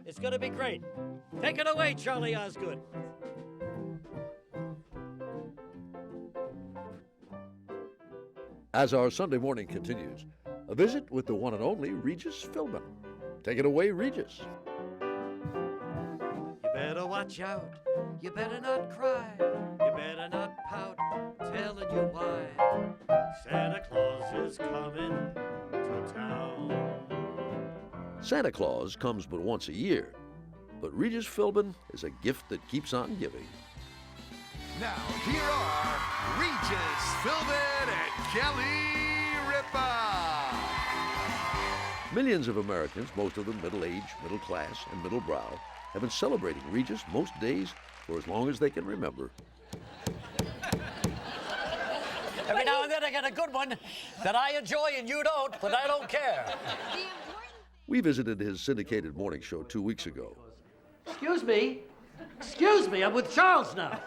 It's going to be great. Take it away, Charlie Osgood. As our Sunday morning continues, a visit with the one and only Regis Philbin. Take it away, Regis. You better watch out. You better not cry. You better not pout. Telling you why. Santa Claus is coming to town. Santa Claus comes but once a year, but Regis Philbin is a gift that keeps on giving. Now, here are Regis Philbin and Kelly Ripa. Millions of Americans, most of them middle-aged, middle class, and middle brow, have been celebrating Regis most days for as long as they can remember. Every now and then I get a good one that I enjoy and you don't, but I don't care. We visited his syndicated morning show 2 weeks ago. Excuse me, I'm with Charles now.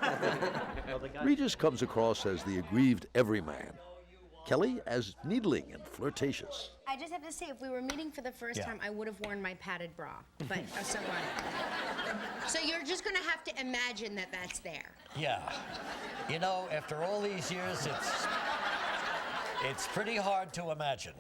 Regis comes across as the aggrieved everyman. Kelly as needling and flirtatious. I just have to say, if we were meeting for the first time, I would have worn my padded bra. But so what? So you're just going to have to imagine that that's there. Yeah. You know, after all these years, it's pretty hard to imagine.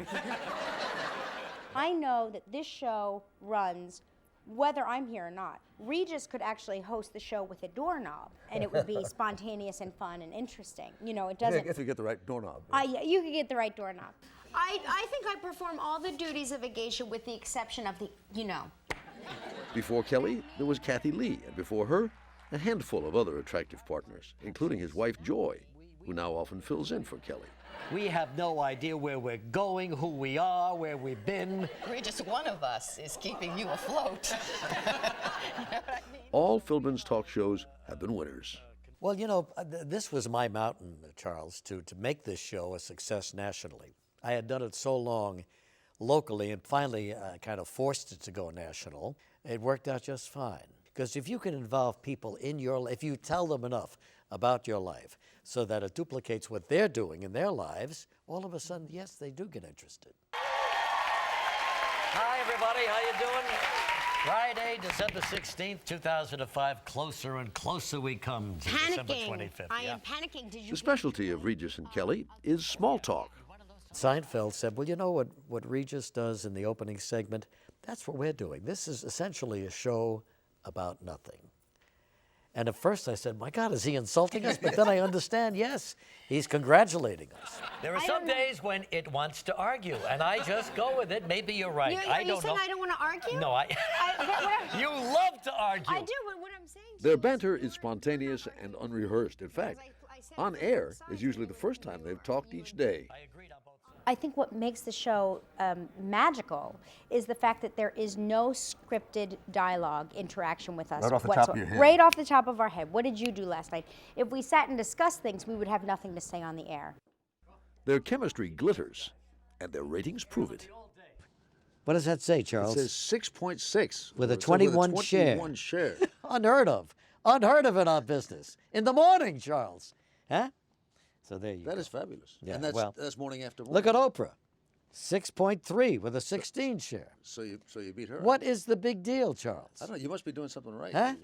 I know that this show runs whether I'm here or not. Regis could actually host the show with a doorknob, and it would be spontaneous and fun and interesting. You know, it doesn't... If you get the right doorknob. You could get the right doorknob. I think I perform all the duties of a geisha with the exception of the, you know. Before Kelly, there was Kathy Lee, and before her, a handful of other attractive partners, including his wife Joy, who now often fills in for Kelly. We have no idea where we're going, who we are, where we've been. Regis, one of us is keeping you afloat. You know what I mean? All Philbin's talk shows have been winners. Well, you know, this was my mountain, Charles, to make this show a success nationally. I had done it so long locally and finally kind of forced it to go national. It worked out just fine. Because if you can involve people in your life, if you tell them enough about your life so that it duplicates what they're doing in their lives, all of a sudden, yes, they do get interested. Hi, everybody. How you doing? Friday, December 16th, 2005. Closer and closer we come to December 25th. I am panicking. Did you? The specialty of Regis and Kelly is small talk. Seinfeld said, well, you know what Regis does in the opening segment? That's what we're doing. This is essentially a show about nothing. And at first I said, my God, is he insulting us? But then I understand, yes, he's congratulating us. There are some days when it wants to argue, and I just go with it. Maybe you're right. I don't know. I don't want to argue? No, you love to argue. I do, but what I'm saying... Their banter is spontaneous and unrehearsed. In fact, on air is usually the first time they've talked each day. I agreed on both sides. I think what makes the show magical is the fact that there is no scripted dialogue interaction with us. Right off the top of your head. Right off the top of our head. What did you do last night? If we sat and discussed things, we would have nothing to say on the air. Their chemistry glitters, and their ratings prove it. What does that say, Charles? It says 6.6. With a 21 share. Unheard of. Unheard of in our business. In the morning, Charles. Huh? So there you go. That is fabulous. Yeah, and that's morning after morning. Look at Oprah. 6.3 with a 16 share. So you beat her. What is the big deal, Charles? I don't know. You must be doing something right. Huh?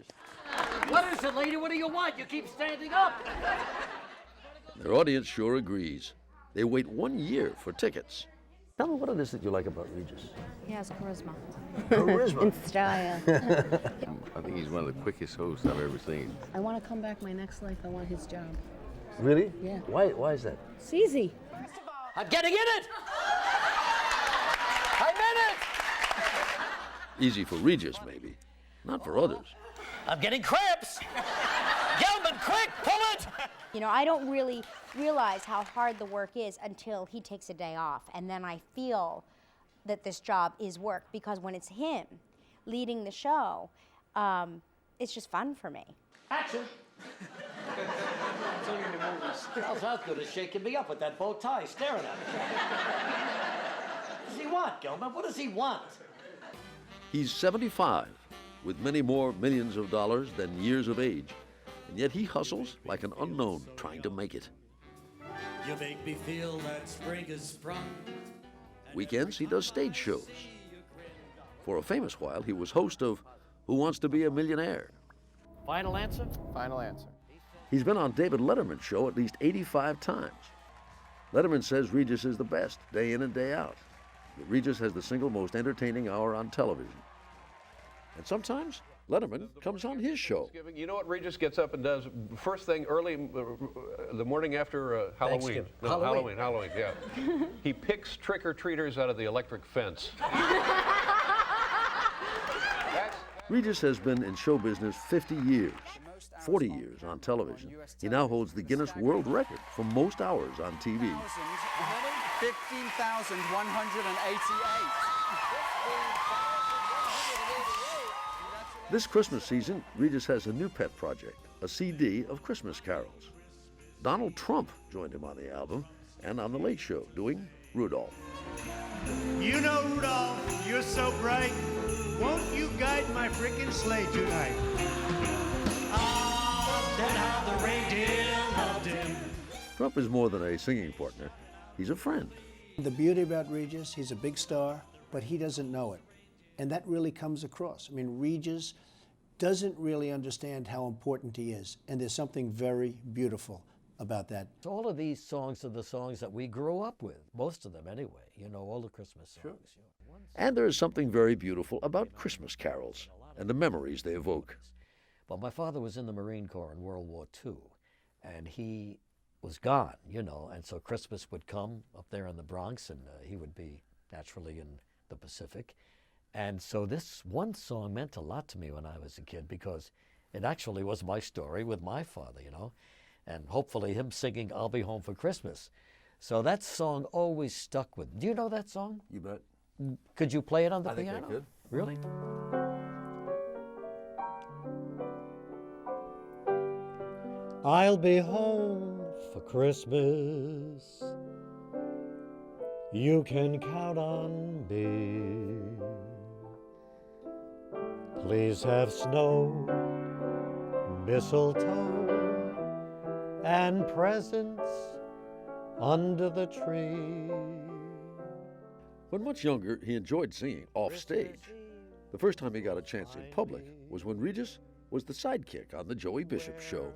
What is it, lady? What do you want? You keep standing up. Their audience sure agrees. They wait 1 year for tickets. Tell me what it is that you like about Regis. He has charisma. Charisma. And style. I think he's one of the quickest hosts I've ever seen. I want to come back my next life. I want his job. Really? Yeah. Why is that? It's easy. I'm getting in it! I'm in it! Easy for Regis, maybe. Not for others. I'm getting cramps! Gelman, quick, pull it! You know, I don't really realize how hard the work is until he takes a day off. And then I feel that this job is work, because when it's him leading the show, it's just fun for me. Action! It's only in the movies. Charles Osgood is shaking me up with that bow tie, staring at me. What does he want, Gilman? What does he want? He's 75, with many more millions of dollars than years of age. And yet he hustles like an unknown trying to make it. You make me feel that spring is sprung. Weekends, he does stage shows. For a famous while, he was host of Who Wants to Be a Millionaire? Final answer? Final answer. He's been on David Letterman's show at least 85 times. Letterman says Regis is the best, day in and day out. That Regis has the single most entertaining hour on television. And sometimes Letterman comes on his show. You know what Regis gets up and does first thing early the morning after Halloween? No, Halloween, yeah. He picks trick-or-treaters out of the electric fence. Regis has been in show business 50 years, 40 years on television. He now holds the Guinness World Record for most hours on TV. 15,188. This Christmas season, Regis has a new pet project, a CD of Christmas carols. Donald Trump joined him on the album and on The Late Show doing Rudolph. You know, Rudolph, you're so bright. Won't you guide my frickin' sleigh tonight? Ah, that how the reindeer loved him. Trump is more than a singing partner. He's a friend. The beauty about Regis, he's a big star, but he doesn't know it. And that really comes across. I mean, Regis doesn't really understand how important he is. And there's something very beautiful about that. All of these songs are the songs that we grew up with, most of them anyway, you know, all the Christmas songs. Sure. And there is something very beautiful about Christmas carols and the memories they evoke. Well, my father was in the Marine Corps in World War II, and he was gone, you know, and so Christmas would come up there in the Bronx, and he would be naturally in the Pacific. And so this one song meant a lot to me when I was a kid, because it actually was my story with my father, you know, and hopefully him singing I'll Be Home for Christmas. So that song always stuck with me. Do you know that song? You bet. Could you play it on the I piano? think I could. Really? I'll be home for Christmas. You can count on me. Please have snow, mistletoe, and presents under the tree. When much younger, he enjoyed singing off stage. The first time he got a chance in public was when Regis was the sidekick on the Joey Bishop show.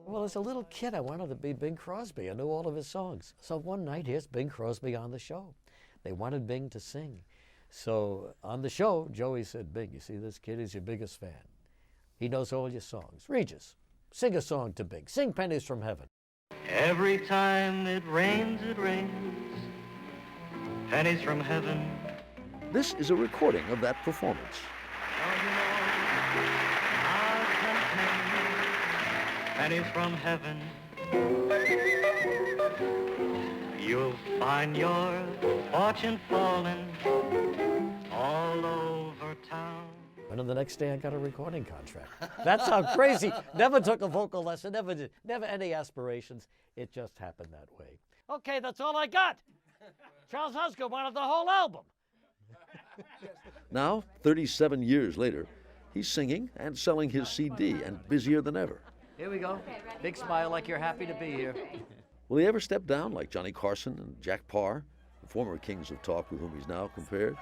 Well, as a little kid, I wanted to be Bing Crosby. I knew all of his songs. So one night, here's Bing Crosby on the show. They wanted Bing to sing. So on the show, Joey said, Bing, you see this kid is your biggest fan. He knows all your songs. Regis, sing a song to Bing. Sing Pennies from Heaven. Every time it rains, pennies from heaven. This is a recording of that performance. Pennies from heaven. You'll find your fortune falling all over town. And then the next day, I got a recording contract. That's how crazy. Never took a vocal lesson, never did. Never any aspirations. It just happened that way. Okay, that's all I got. Charles Osgood wanted the whole album. Now, 37 years later, he's singing and selling his CD and busier than ever. Here we go. Big smile like you're happy to be here. Will he ever step down like Johnny Carson and Jack Parr, the former kings of talk with whom he's now compared?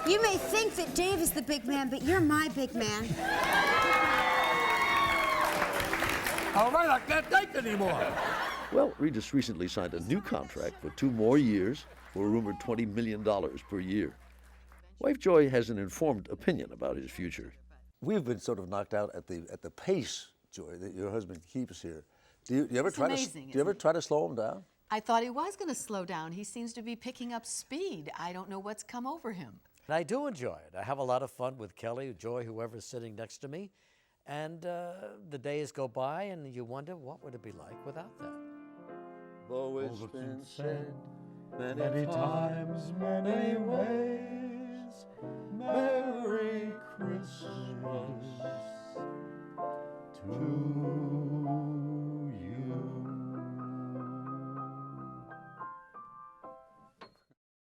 You may think that Dave is the big man, but you're my big man. All right, I can't take anymore. Well, Regis recently signed a new contract for 2 more years for a rumored $20 million per year. Wife Joy has an informed opinion about his future. We've been sort of knocked out at the pace, Joy, that your husband keeps here. Do you ever It's try amazing, to? Do you ever try to slow him down? I thought he was going to slow down. He seems to be picking up speed. I don't know what's come over him. And I do enjoy it. I have a lot of fun with Kelly, Joy, whoever's sitting next to me. And the days go by, and you wonder, what would it be like without that? Though it's been said many times, many ways, Merry Christmas.